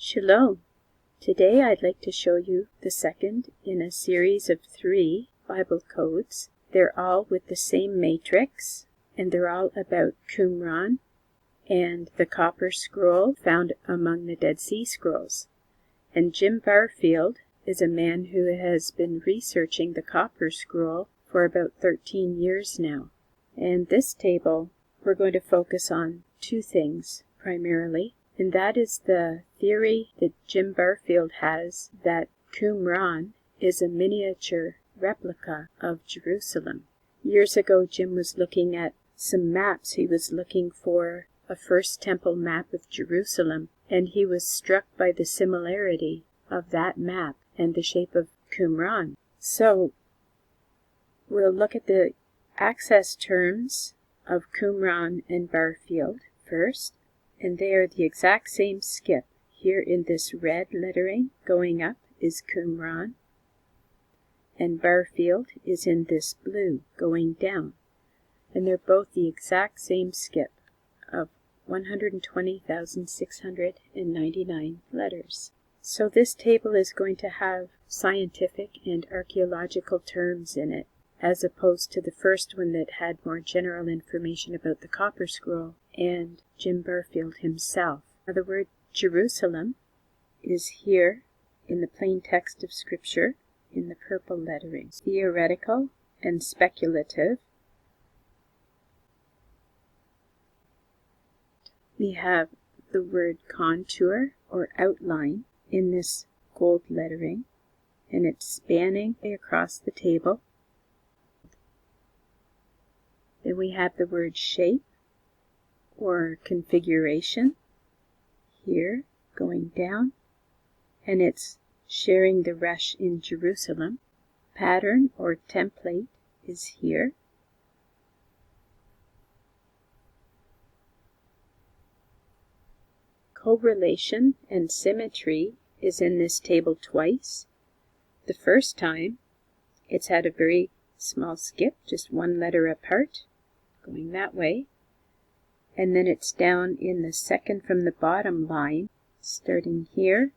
Shalom! Today I'd like to show you the second in a series of 3 Bible codes. They're all with the same matrix, and they're all about Qumran and the copper scroll found among the Dead Sea Scrolls. And Jim Barfield is a man who has been researching the copper scroll for about 13 years now. And this table, we're going to focus on 2 things primarily. And that is the theory that Jim Barfield has that Qumran is a miniature replica of Jerusalem. Years ago, Jim was looking at some maps. He was looking for a First Temple map of Jerusalem, and he was struck by the similarity of that map and the shape of Qumran. So, we'll look at the access terms of Qumran and Barfield first. And they are the exact same skip. Here in this red lettering going up is Qumran, and Barfield is in this blue going down. And they're both the exact same skip of 120,699 letters. So this table is going to have scientific and archaeological terms in it, as opposed to the first one that had more general information about the copper scroll and Jim Barfield himself. Now, the word Jerusalem is here in the plain text of Scripture in the purple lettering. Theoretical and speculative. We have the word contour or outline in this gold lettering, and it's spanning across the table. Then we have the word shape or configuration here going down, and it's sharing the resh in Jerusalem. Pattern or template is here. Correlation and symmetry is in this table twice. The first time it's had a very small skip, just 1 letter apart, going that way. And then it's down in the second from the bottom line, starting here.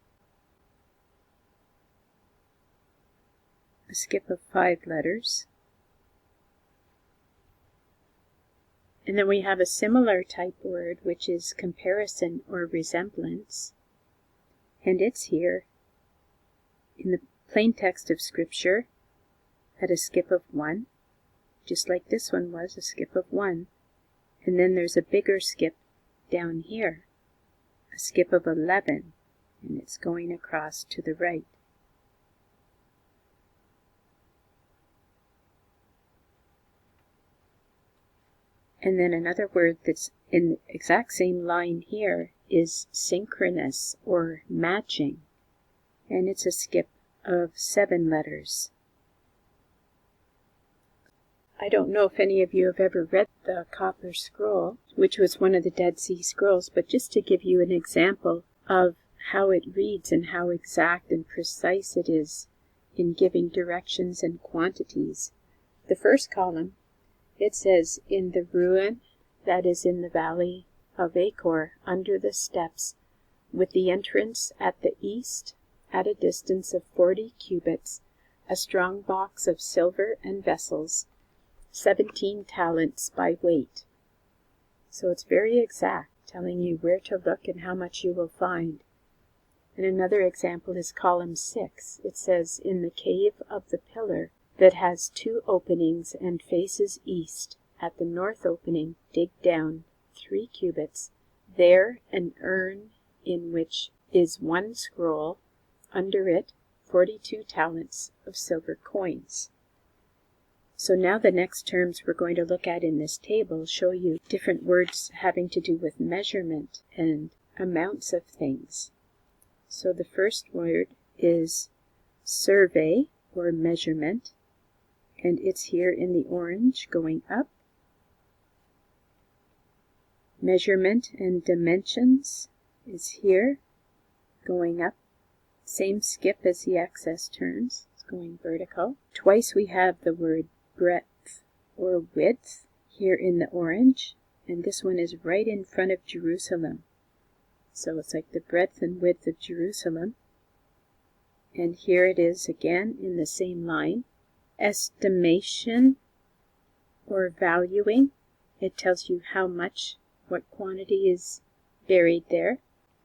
A skip of 5 letters. And then we have a similar type word, which is comparison or resemblance. And it's here in the plain text of Scripture at a skip of 1, just like this one was, a skip of 1. And then there's a bigger skip down here, a skip of 11, and it's going across to the right. And then another word that's in the exact same line here is synchronous or matching, and it's a skip of 7 letters. I don't know if any of you have ever read the Copper Scroll, which was one of the Dead Sea Scrolls, but just to give you an example of how it reads and how exact and precise it is in giving directions and quantities. The first column, it says, in the ruin that is in the valley of Achor, under the steps, with the entrance at the east, at a distance of 40 cubits, a strong box of silver and vessels, 17 talents by weight. So it's very exact, telling you where to look and how much you will find. And another example is column 6. It says, in the cave of the pillar that has 2 openings and faces east, at the north opening dig down 3 cubits, there an urn in which is 1 scroll, under it 42 talents of silver coins. So now the next terms we're going to look at in this table show you different words having to do with measurement and amounts of things. So the first word is survey or measurement, and it's here in the orange going up. Measurement and dimensions is here going up. Same skip as the access terms, it's going vertical. Twice we have the word breadth or width here in the orange, and this one is right in front of Jerusalem. So it's like the breadth and width of Jerusalem. And here it is again in the same line. Estimation or valuing. It tells you how much, what quantity is buried there.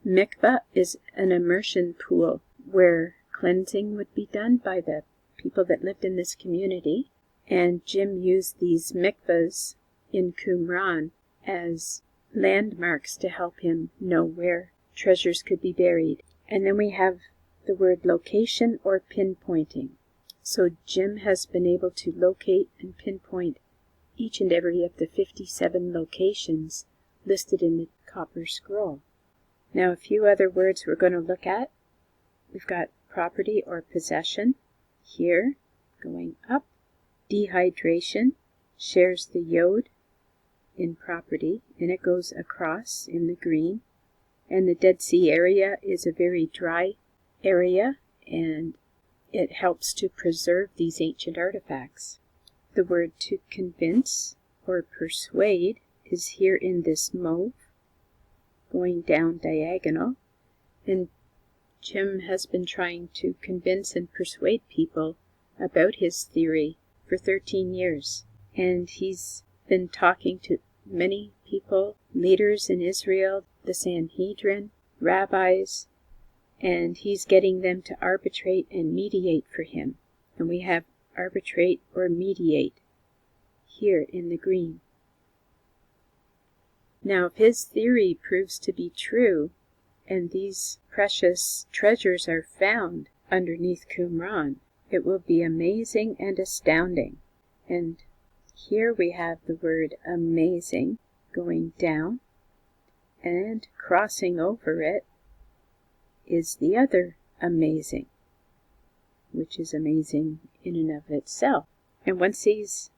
Mikvah is an immersion pool where cleansing would be done by the people that lived in this community. And Jim used these mikvahs in Qumran as landmarks to help him know where treasures could be buried. And then we have the word location or pinpointing. So Jim has been able to locate and pinpoint each and every of the 57 locations listed in the copper scroll. Now a few other words we're going to look at. We've got property or possession here, going up. Dehydration shares the yod in property, and it goes across in the green. And the Dead Sea area is a very dry area, and it helps to preserve these ancient artifacts. The word to convince or persuade is here in this mauve, going down diagonal. And Jim has been trying to convince and persuade people about his theory for 13 years. And he's been talking to many people, leaders in Israel, the Sanhedrin, rabbis, and he's getting them to arbitrate and mediate for him. And we have arbitrate or mediate here in the green. Now, if his theory proves to be true, and these precious treasures are found underneath Qumran, it will be amazing and astounding. And here we have the word amazing going down, and crossing over it is the other amazing, which is amazing in and of itself. And once these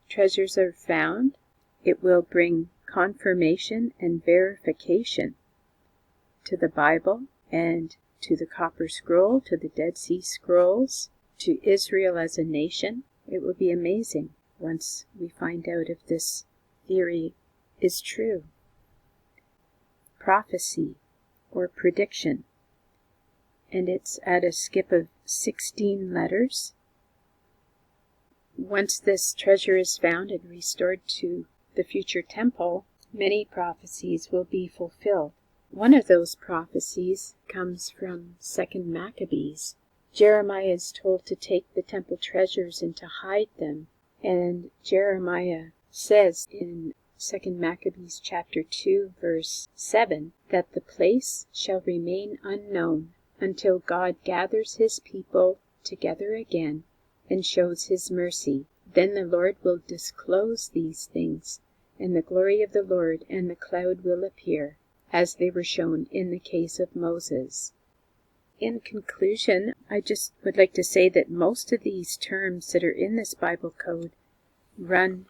treasures are found, it will bring confirmation and verification to the Bible and to the Copper Scroll, to the Dead Sea Scrolls, to Israel as a nation. It will be amazing once we find out if this theory is true. Prophecy or prediction, and it's at a skip of 16 letters. Once this treasure is found and restored to the future temple, many prophecies will be fulfilled. One of those prophecies comes from 2 Maccabees. Jeremiah is told to take the temple treasures and to hide them. And Jeremiah says in 2 Maccabees chapter 2, verse 7, that the place shall remain unknown until God gathers his people together again and shows his mercy. Then the Lord will disclose these things, and the glory of the Lord and the cloud will appear, as they were shown in the case of Moses. In conclusion, I just would like to say that most of these terms that are in this Bible code run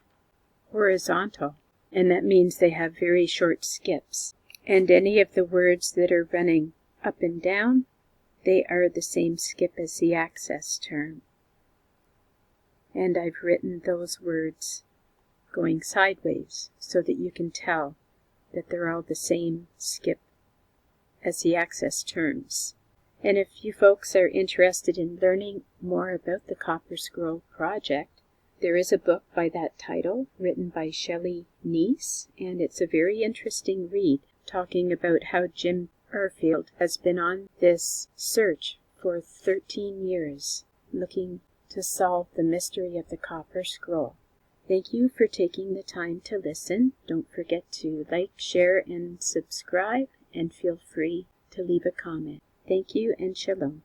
horizontal, and that means they have very short skips. And any of the words that are running up and down, they are the same skip as the access term. And I've written those words going sideways so that you can tell that they're all the same skip as the access terms. And if you folks are interested in learning more about the Copper Scroll project, there is a book by that title written by Shelley Neese, and it's a very interesting read talking about how Jim Barfield has been on this search for 13 years, looking to solve the mystery of the Copper Scroll. Thank you for taking the time to listen. Don't forget to like, share, and subscribe, and feel free to leave a comment. Thank you and shalom.